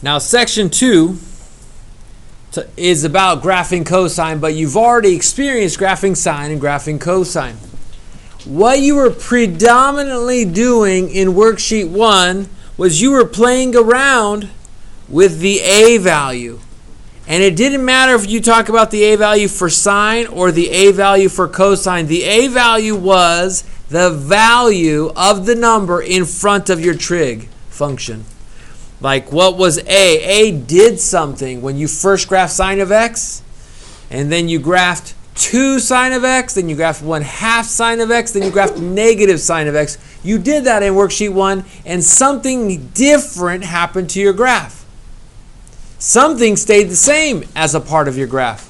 Now, section 2 is about graphing cosine, but you've already experienced graphing sine and graphing cosine. What you were predominantly doing in worksheet 1 was you were playing around with the A value. And it didn't matter if you talk about the A value for sine or the A value for cosine. The A value was the value of the number in front of your trig function. Like, what was A? A did something when you first graphed sine of x, and then you graphed 2 sine of x, then you graphed 1/2 sine of x, then you graphed negative sine of x. You did that in worksheet 1, and something different happened to your graph. Something stayed the same as a part of your graph.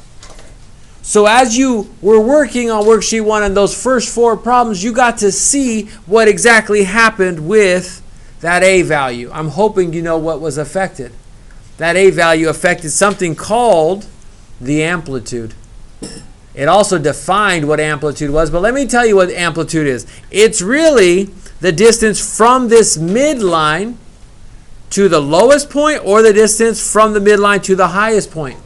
So as you were working on worksheet 1 and those first 4 problems, you got to see what exactly happened with that A value. I'm hoping you know what was affected. That A value affected something called the amplitude. It also defined what amplitude was, but let me tell you what amplitude is. It's really the distance from this midline to the lowest point, or the distance from the midline to the highest point.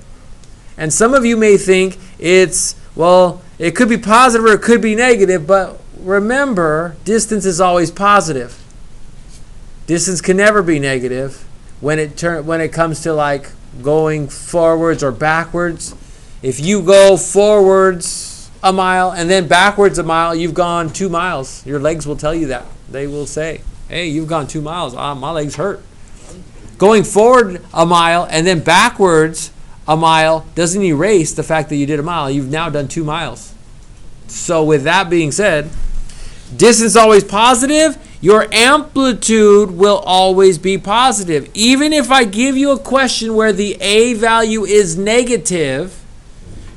And some of you may think it's, well, it could be positive or it could be negative, but remember, distance is always positive. Distance can never be negative when it comes to like going forwards or backwards. If you go forwards a mile and then backwards a mile, you've gone 2 miles. Your legs will tell you that. They will say, hey, you've gone 2 miles. My legs hurt. Going forward a mile and then backwards a mile doesn't erase the fact that you did a mile. You've now done 2 miles. So with that being said, distance is always positive. Your amplitude will always be positive. Even if I give you a question where the A value is negative,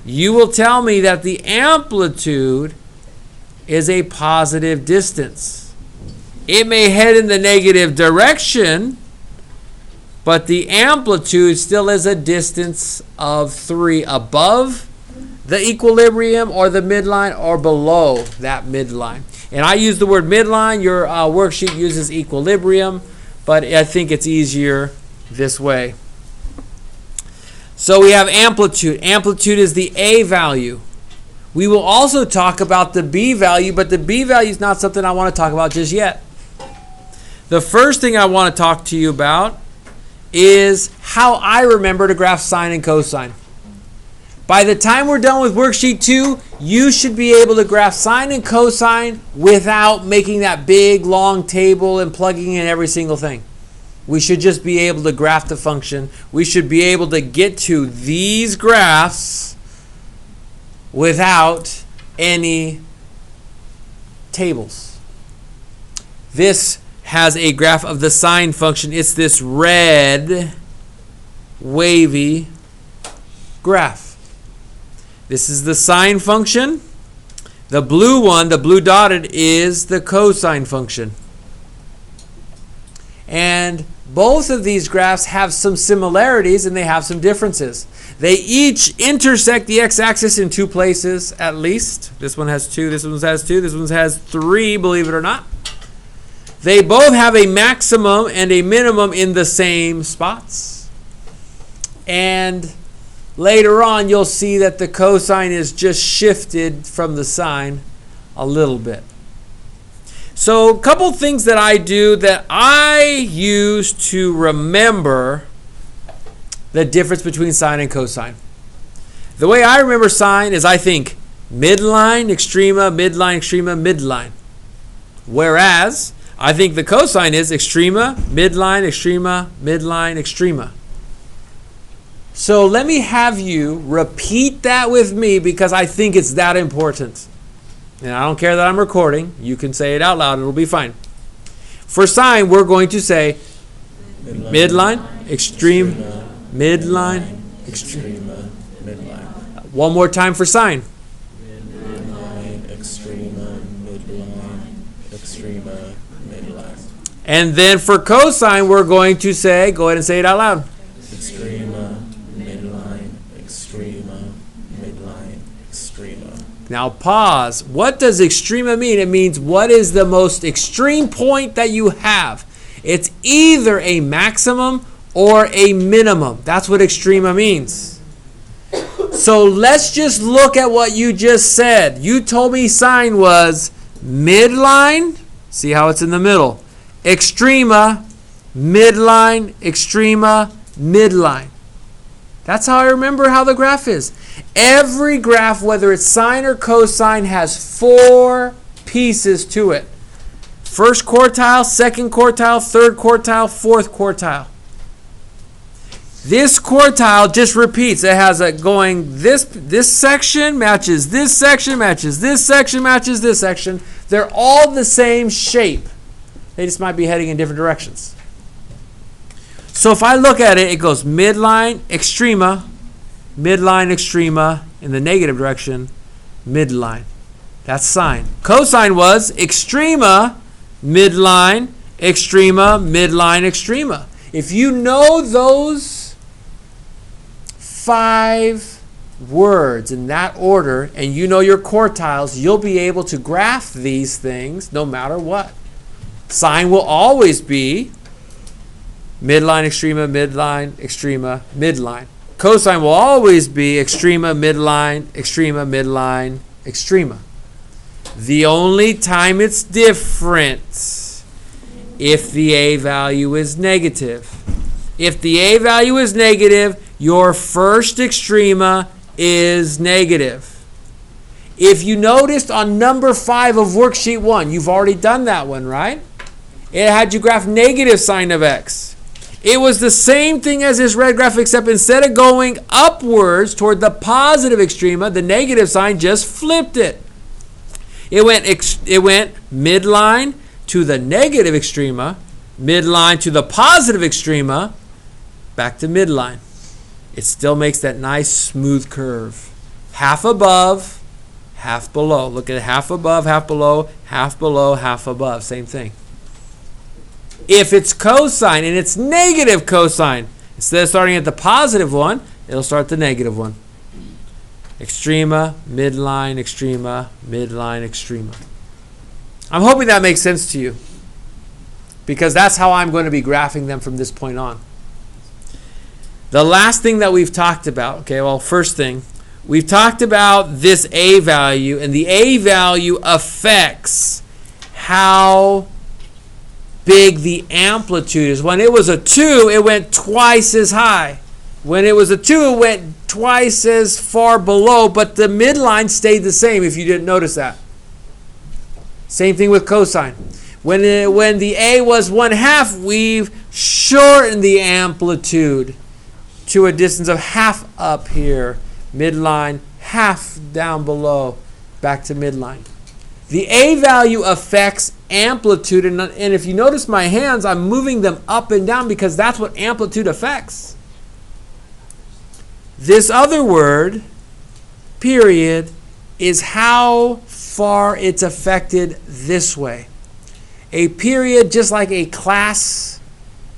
you will tell me that the amplitude is a positive distance. It may head in the negative direction, but the amplitude still is a distance of 3 above the equilibrium or the midline or below that midline. And I use the word midline. Your worksheet uses equilibrium, but I think it's easier this way. So we have amplitude. Amplitude is the A value. We will also talk about the B value, but the B value is not something I want to talk about just yet. The first thing I want to talk to you about is how I remember to graph sine and cosine. By the time we're done with worksheet 2, you should be able to graph sine and cosine without making that big long table and plugging in every single thing. We should just be able to graph the function. We should be able to get to these graphs without any tables. This has a graph of the sine function. It's this red wavy graph. This is the sine function. The blue one, the blue dotted, is the cosine function. And both of these graphs have some similarities and they have some differences. They each intersect the x-axis in 2 places at least. This one has 2, this one has 2, this one has 3, believe it or not. They both have a maximum and a minimum in the same spots. And later on, you'll see that the cosine is just shifted from the sine a little bit. So a couple things that I do that I use to remember the difference between sine and cosine. The way I remember sine is I think midline, extrema, midline, extrema, midline. Whereas I think the cosine is extrema, midline, extrema, midline, extrema. So let me have you repeat that with me because I think it's that important. And I don't care that I'm recording. You can say it out loud and it'll be fine. For sine, we're going to say midline, extreme, midline, extrema, midline. One more time for sine. Midline, extrema, midline, extrema, midline. And then for cosine, we're going to say, go ahead and say it out loud. Extrema, midline, extrema, midline, extrema. Now pause. What does extrema mean? It means what is the most extreme point that you have. It's either a maximum or a minimum. That's what extrema means. So let's just look at what you just said. You told me sine was midline. See how it's in the middle. Extrema, midline, extrema, midline. That's how I remember how the graph is. Every graph, whether it's sine or cosine, has 4 pieces to it. First quartile, second quartile, third quartile, fourth quartile. This quartile just repeats. It has a going this section matches this section, matches this section, matches this section. They're all the same shape. They just might be heading in different directions. So if I look at it, it goes midline, extrema, in the negative direction, midline. That's sine. Cosine was extrema, midline, extrema. If you know those 5 words in that order and you know your quartiles, you'll be able to graph these things no matter what. Sine will always be midline, extrema, midline. Cosine will always be extrema, midline, extrema. The only time it's different if the A value is negative. If the A value is negative, your first extrema is negative. If you noticed on number 5 of worksheet 1, you've already done that one, right? It had you graph negative sine of x. It was the same thing as this red graph, except instead of going upwards toward the positive extrema, the negative sign just flipped it. It went midline to the negative extrema, midline to the positive extrema, back to midline. It still makes that nice smooth curve. Half above, half below. Look at it, half above, half below, half below, half above. Same thing. If it's cosine and it's negative cosine, instead of starting at the positive one, it'll start the negative one. Extrema, midline, extrema. I'm hoping that makes sense to you, because that's how I'm going to be graphing them from this point on. The last thing that we've talked about, first thing, we've talked about this A value, and the A value affects how big the amplitude is. When it was a 2, it went twice as high. When it was a 2, it went twice as far below, but the midline stayed the same, if you didn't notice that. Same thing with cosine. When the A was 1/2, we've shortened the amplitude to a distance of half up here. Midline, half down below, back to midline. The A value affects amplitude, and if you notice my hands, I'm moving them up and down because that's what amplitude affects. This other word, period, is how far it's affected this way. A period, just like a class,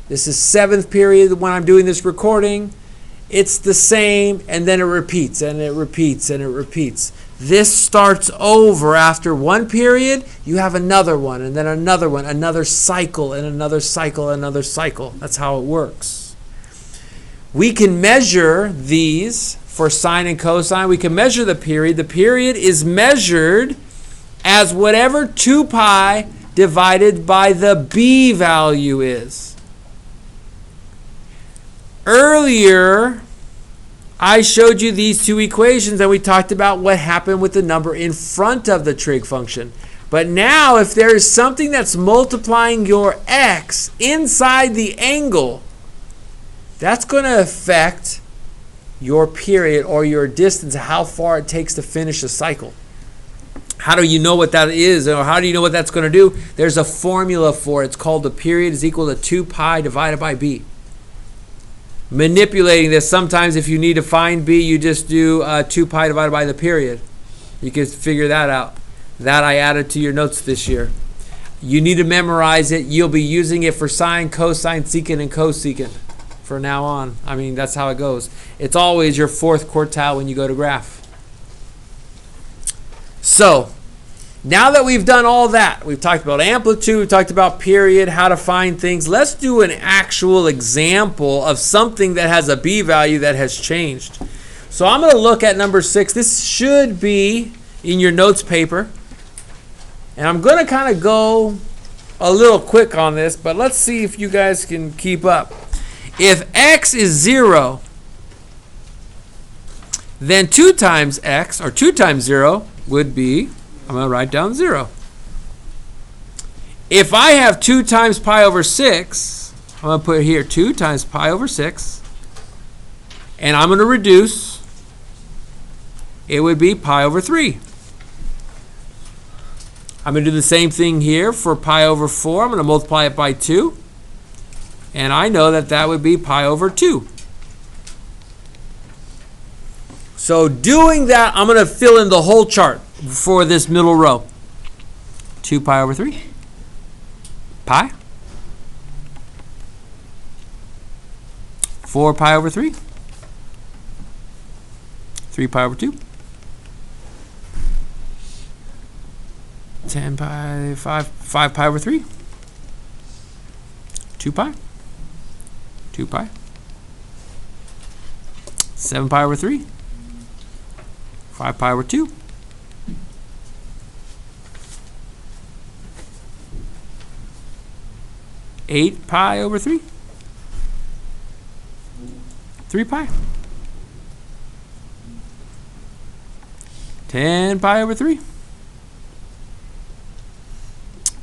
this is 7th period when I'm doing this recording, it's the same, and then it repeats, and it repeats, and it repeats. This starts over after one period, you have another one, and then another one, another cycle, and another cycle, another cycle. That's how it works. We can measure these for sine and cosine. We can measure the period. The period is measured as whatever 2 pi divided by the B value is. Earlier, I showed you these 2 equations and we talked about what happened with the number in front of the trig function. But now, if there is something that's multiplying your x inside the angle, that's going to affect your period or your distance, how far it takes to finish a cycle. How do you know what that is, or how do you know what that's going to do? There's a formula for it. It's called the period is equal to 2 pi divided by b. Manipulating this, sometimes if you need to find b, you just do 2 pi divided by the period. You can figure that out. That I added to your notes this year. You need to memorize it. You'll be using it for sine, cosine, secant, and cosecant from now on. I mean, that's how it goes. It's always your 4th quartile when you go to graph. So, Now that we've done all that, we've talked about amplitude, we've talked about period, how to find things. Let's do an actual example of something that has a b value that has changed. So I'm going to look at number 6. This should be in your notes paper. And I'm going to kind of go a little quick on this, but let's see if you guys can keep up. If x is 0, then 2 times x, or 2 times 0, would be, I'm going to write down 0. If I have 2 times pi over 6, I'm going to put here 2 times pi over 6, and I'm going to reduce, it would be pi over 3. I'm going to do the same thing here for pi over 4. I'm going to multiply it by 2, and I know that that would be pi over 2. So doing that, I'm going to fill in the whole chart for this middle row. 2 pi over 3. Pi. 4 pi over 3. 3 pi over 2. 10 pi, 5 pi over 3. 2 pi. 2 pi. 7 pi over 3. 5 pi over 2. 8 pi over 3. 3 pi. 10 pi over 3.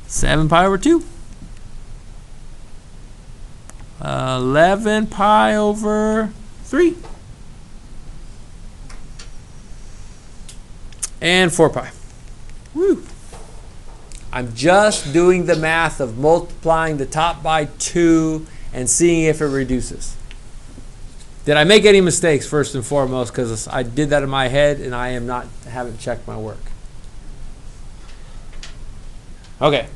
7 pi over 2. 11 pi over 3. And 4 pi. Woo. I'm just doing the math of multiplying the top by 2 and seeing if it reduces. Did I make any mistakes first and foremost? Because I did that in my head and I haven't checked my work. Okay.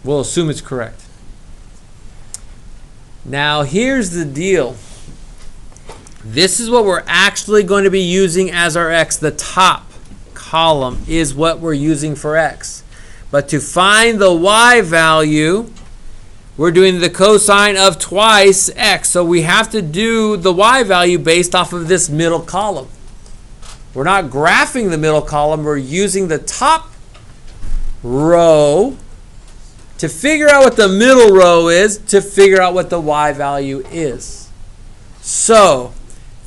We'll assume it's correct. Now here's the deal. This is what we're actually going to be using as our x. The top column is what we're using for x. But to find the y value, we're doing the cosine of twice x. So we have to do the y value based off of this middle column. We're not graphing the middle column. We're using the top row to figure out what the middle row is, to figure out what the y value is. So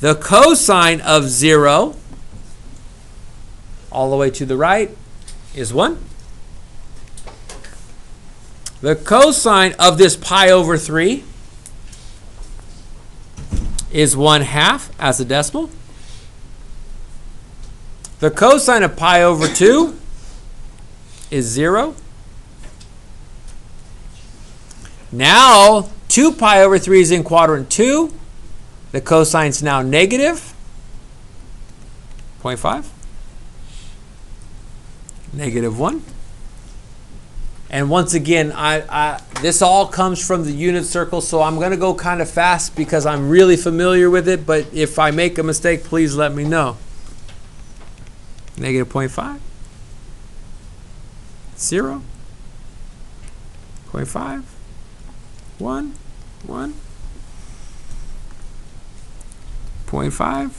the cosine of 0 all the way to the right is 1. The cosine of this pi over 3 is 1/2 as a decimal. The cosine of pi over 2 is 0. Now 2 pi over 3 is in quadrant 2. The cosine is now negative 0.5. Negative 1. And once again, this all comes from the unit circle, so I'm going to go kind of fast because I'm really familiar with it, but if I make a mistake, please let me know. Negative 0.5. 0. 0.5. 1. 1. 0.5.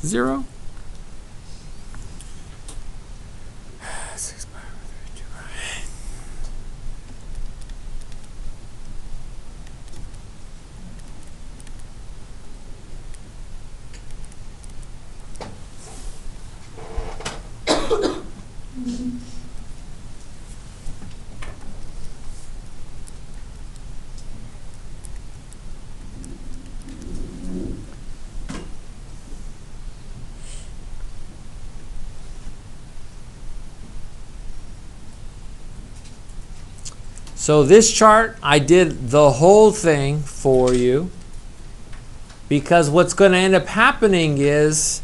0. 6 pi over 3, 2 pi. So this chart, I did the whole thing for you because what's going to end up happening is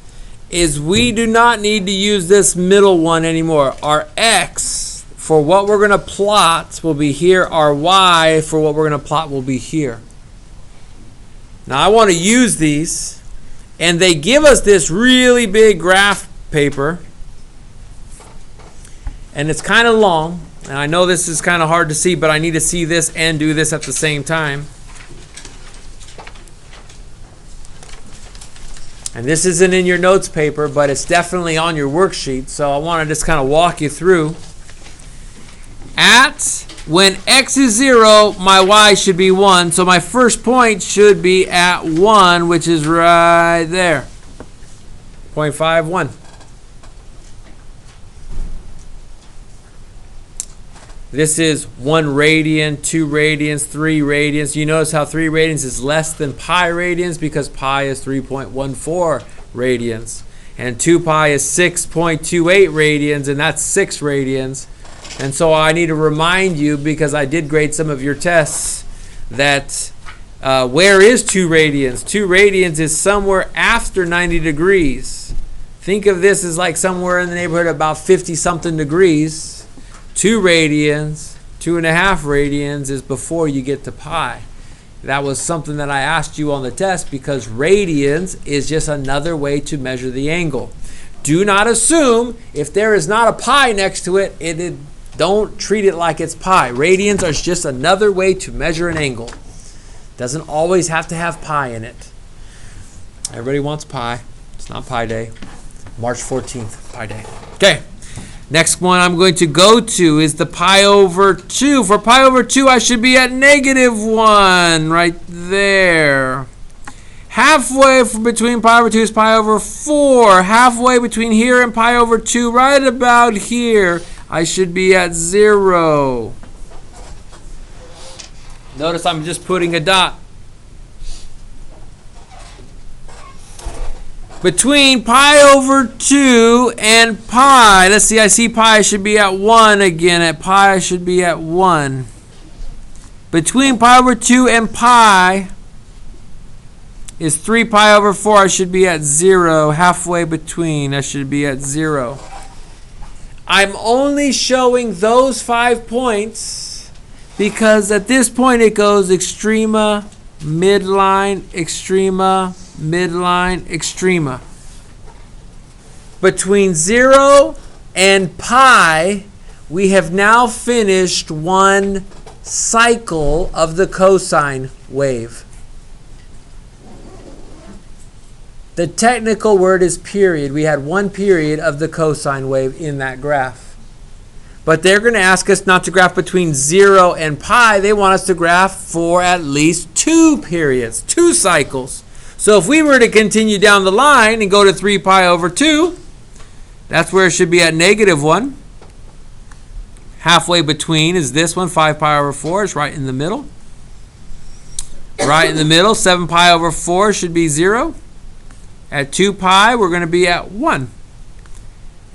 we do not need to use this middle one anymore. Our x for what we're going to plot will be here. Our y for what we're going to plot will be here. Now I want to use these And they give us this really big graph paper. And it's kind of long. And I know this is kind of hard to see, but I need to see this and do this at the same time. And this isn't in your notes paper, but it's definitely on your worksheet. So I want to just kind of walk you through. When x is 0, my y should be 1. So my first point should be at 1, which is right there. 0.51. This is 1 radian, 2 radians, 3 radians. You notice how 3 radians is less than pi radians because pi is 3.14 radians. And 2 pi is 6.28 radians, and that's 6 radians. And so I need to remind you, because I did grade some of your tests, that where is 2 radians? 2 radians is somewhere after 90 degrees. Think of this as like somewhere in the neighborhood of about 50-something degrees. 2 radians, 2.5 radians is before you get to pi. That was something that I asked you on the test because radians is just another way to measure the angle. Do not assume if there is not a pi next to it, don't treat it like it's pi. Radians are just another way to measure an angle. Doesn't always have to have pi in it. Everybody wants pi. It's not Pi Day. March 14th, Pi Day. Okay. Next one I'm going to go to is the pi over 2. For pi over 2, I should be at -1 right there. Halfway between pi over 2 is pi over 4. Halfway between here and pi over 2, right about here, I should be at 0. Notice I'm just putting a dot. Between pi over 2 and pi, let's see, I see pi should be at 1 again. At pi, I should be at 1. Between pi over 2 and pi is 3 pi over 4. I should be at 0. Halfway between, I should be at 0. I'm only showing those 5 points because at this point it goes extrema, midline, extrema, midline, extrema. Between 0 and pi, we have now finished one cycle of the cosine wave. The technical word is period. We had one period of the cosine wave in that graph. But they're going to ask us not to graph between 0 and pi. They want us to graph for at least 2 periods, 2 cycles. So if we were to continue down the line and go to 3 pi over 2, that's where it should be at -1. Halfway between is this one, 5 pi over 4. It's right in the middle. Right in the middle, 7 pi over 4 should be 0. At 2 pi, we're going to be at 1.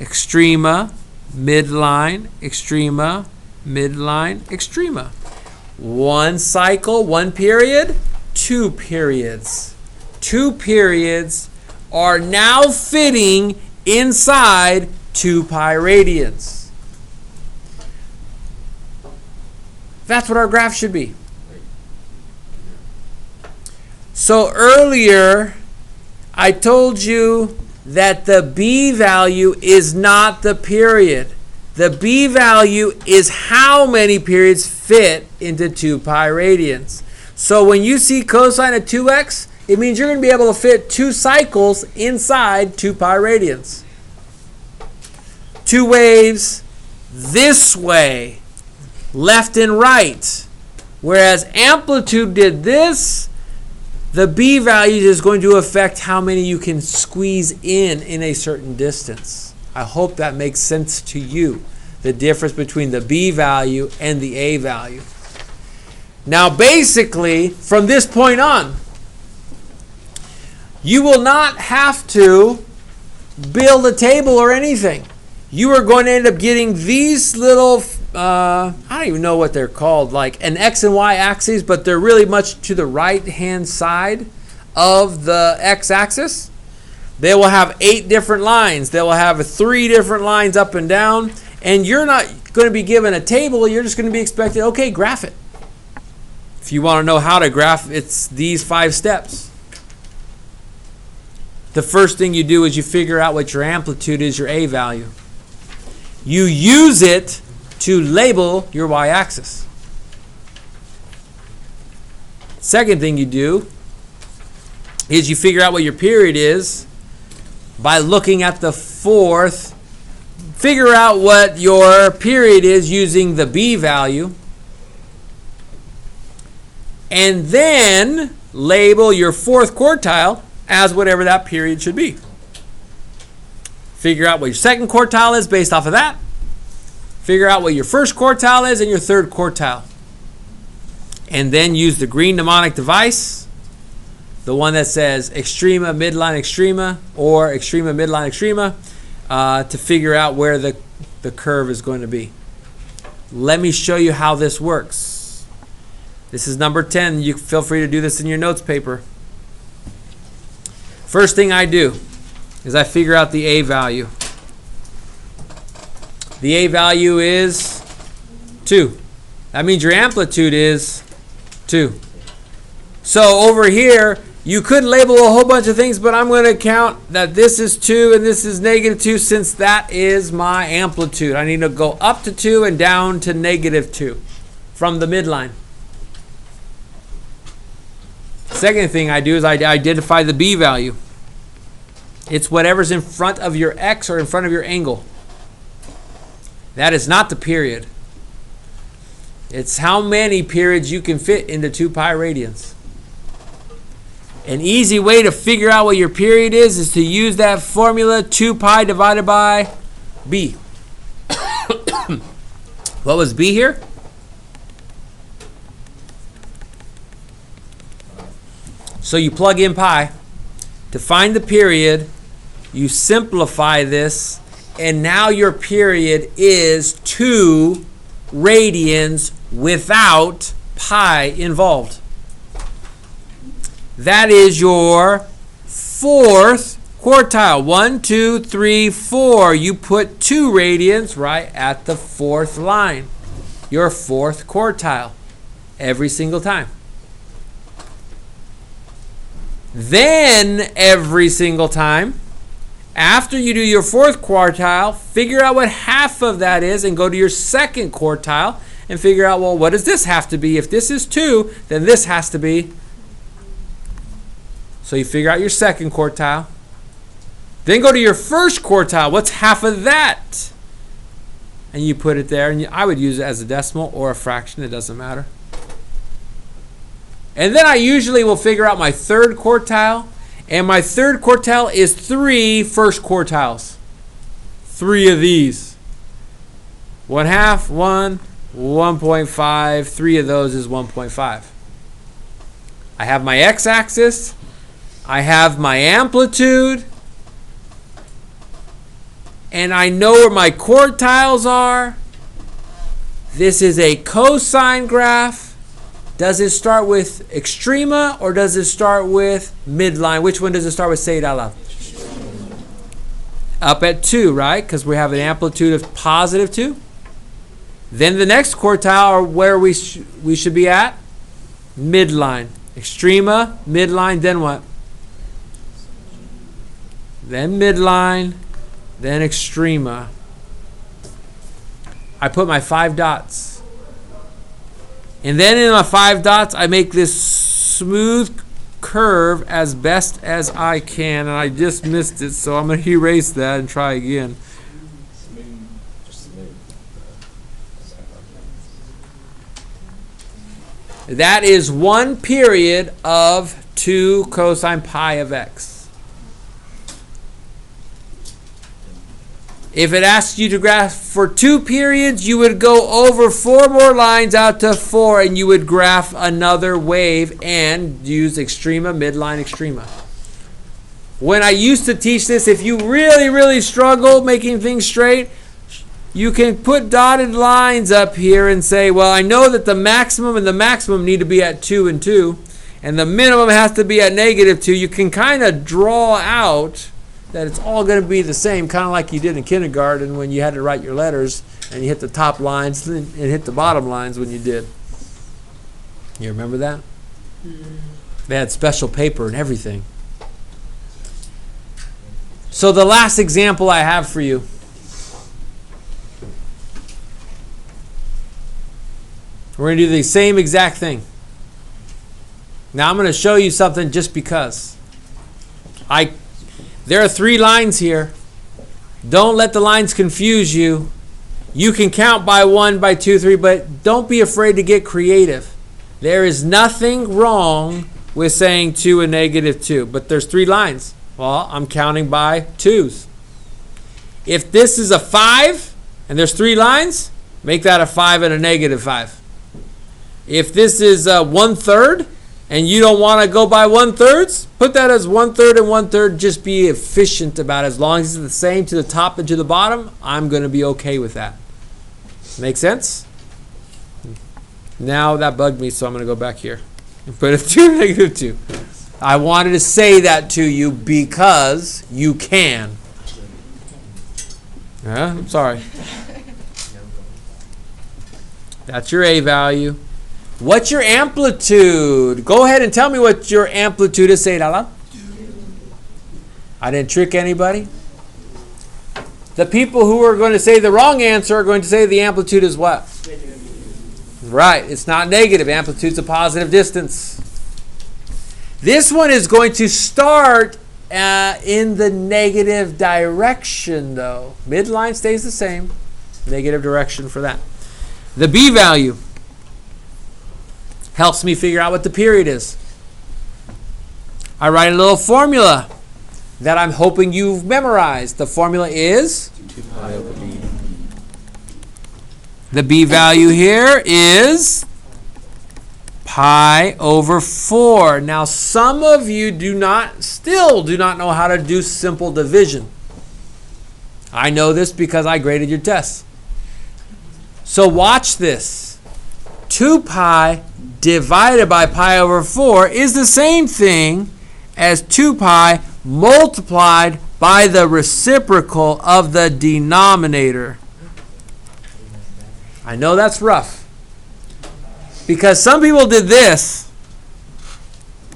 Extrema, midline, extrema, midline, extrema. One cycle, 1 period, 2 periods. 2 periods are now fitting inside 2 pi radians. That's what our graph should be. So earlier, I told you that the B value is not the period. The B value is how many periods fit into 2 pi radians. So when you see cosine of 2x, it means you're going to be able to fit 2 cycles inside 2 pi radians. 2 waves this way, left and right. Whereas amplitude did this, the B value is going to affect how many you can squeeze in a certain distance. I hope that makes sense to you, the difference between the B value and the A value. Now basically, from this point on, you will not have to build a table or anything. You are going to end up getting these little, I don't even know what they're called, like an X and Y axes, but they're really much to the right-hand side of the X-axis. They will have 8 different lines. They will have 3 different lines up and down, and you're not going to be given a table. You're just going to be expected, okay, graph it. If you want to know how to graph, it's these 5 steps. the first thing you do is you figure out what your amplitude is, your A value. You use it to label your y-axis. Second thing you do is you figure out what your period is by looking at the fourth. Figure out what your period is using the B value. And then label your fourth quartile as whatever that period should be. Figure out what your second quartile is based off of that. Figure out what your first quartile is and your third quartile. And then use the green mnemonic device, the one that says extrema, midline, extrema, or extrema, midline, extrema, to figure out where the curve is going to be. Let me show you how this works. This is number 10. You feel free to do this in your notes paper. First thing I do is I figure out the A value. The A value is 2. That means your amplitude is 2. So over here, you could label a whole bunch of things, but I'm going to count that this is 2 and this is -2 since that is my amplitude. I need to go up to 2 and down to -2 from the midline. Second thing I do is I identify the B value. It's whatever's in front of your X or in front of your angle. That is not the period. It's how many periods you can fit into 2 pi radians. An easy way to figure out what your period is to use that formula 2 pi divided by B. What was B here? So you plug in pi. To find the period, you simplify this, and now your period is 2 radians without pi involved. That is your fourth quartile. 1, 2, 3, 4. You put 2 radians right at the fourth line. Your fourth quartile every single time. Then every single time, after you do your fourth quartile, figure out what half of that is and go to your second quartile and figure out, well, what does this have to be? If this is 2, then this has to be. So you figure out your second quartile. Then go to your first quartile. What's half of that? And you put it there. And I would use it as a decimal or a fraction. It doesn't matter. And then I usually will figure out my third quartile. And my third quartile is 3 first quartiles. 3 of these. 1/2, 1, 1.5. 3 of those is 1.5. I have my x-axis. I have my amplitude. And I know where my quartiles are. This is a cosine graph. Does it start with extrema or does it start with midline? Which one does it start with? Say it out loud. Up at 2, right? Because we have an amplitude of positive 2. Then the next quartile are where we should be at. Midline. Extrema, midline, then what? Then midline, then extrema. I put my 5 dots. And then in my 5 dots, I make this smooth curve as best as I can. And I just missed it, so I'm going to erase that and try again. That is 1 period of 2 cosine pi of x. If it asks you to graph for 2 periods, you would go over 4 more lines out to 4, and you would graph another wave and use extrema, midline, extrema. When I used to teach this, if you really, really struggle making things straight, you can put dotted lines up here and say, well, I know that the maximum and the maximum need to be at 2 and 2, and the minimum has to be at -2. You can kind of draw out that it's all going to be the same, kind of like you did in kindergarten when you had to write your letters and you hit the top lines and hit the bottom lines when you did. You remember that? They had special paper and everything. So the last example I have for you. We're going to do the same exact thing. Now I'm going to show you something just because. There are 3 lines here. Don't let the lines confuse you. You can count by 1, by 2, 3, but don't be afraid to get creative. There is nothing wrong with saying 2 and negative 2, but there's 3 lines. Well, I'm counting by 2s. If this is a 5 and there's 3 lines, make that a 5 and a negative 5. If this is 1/3 and you don't want to go by 1/3, put that as 1/3 and 1/3. Just be efficient about it. As long as it's the same to the top and to the bottom, I'm going to be okay with that. Make sense? Now that bugged me, so I'm going to go back here and put it 2 negative 2. I wanted to say that to you because you can. I'm sorry. That's your A value. What's your amplitude? Go ahead and tell me what your amplitude is. Say it out loud. I didn't trick anybody. The people who are going to say the wrong answer are going to say the amplitude is what? Right. It's not negative. Amplitude's a positive distance. This one is going to start in the negative direction, though. Midline stays the same. Negative direction for that. The B value helps me figure out what the period is. I write a little formula that I'm hoping you've memorized. The formula is 2 pi over b. The B value here is pi over 4. Now, some of you still do not know how to do simple division. I know this because I graded your tests. So watch this. 2 pi divided by pi over 4 is the same thing as 2 pi multiplied by the reciprocal of the denominator. I know that's rough. Because some people did this,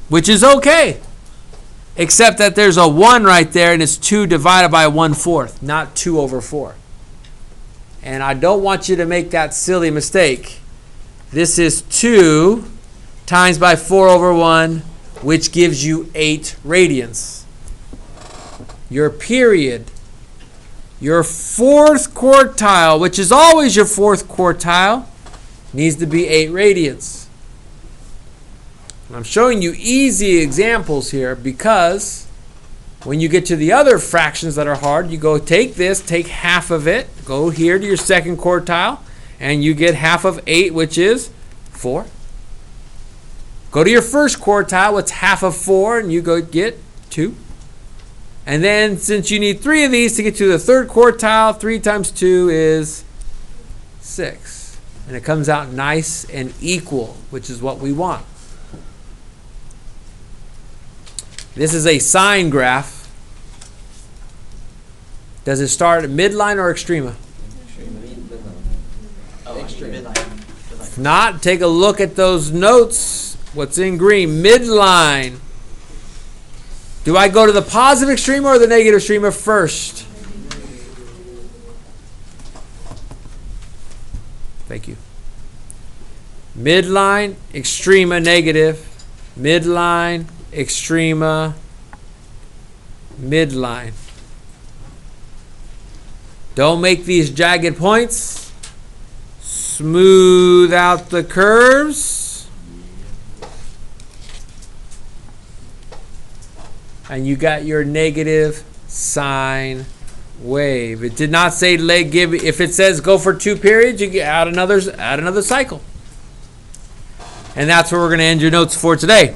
which is okay. Except that there's a 1 right there, and it's 2 divided by 1/4, not 2 over 4. And I don't want you to make that silly mistake. This is 2 times by 4 over 1, which gives you 8 radians. Your period, your 4th quartile, which is always your 4th quartile, needs to be 8 radians. I'm showing you easy examples here because when you get to the other fractions that are hard, you go take this, take half of it, go here to your 2nd quartile, and you get half of 8, which is 4. Go to your 1st quartile, what's half of 4, and you go get 2. And then since you need 3 of these to get to the 3rd quartile, 3 times 2 is 6. And it comes out nice and equal, which is what we want. This is a sine graph. Does it start at midline or extrema? If not, take a look at those notes. What's in green? Midline. Do I go to the positive extrema or the negative extrema first? Thank you. Midline, extrema, negative. Midline, extrema, midline. Don't make these jagged points. Smooth out the curves. And you got your negative sine wave. It did not say if it says go for 2 periods, you add another cycle. And that's where we're going to end your notes for today.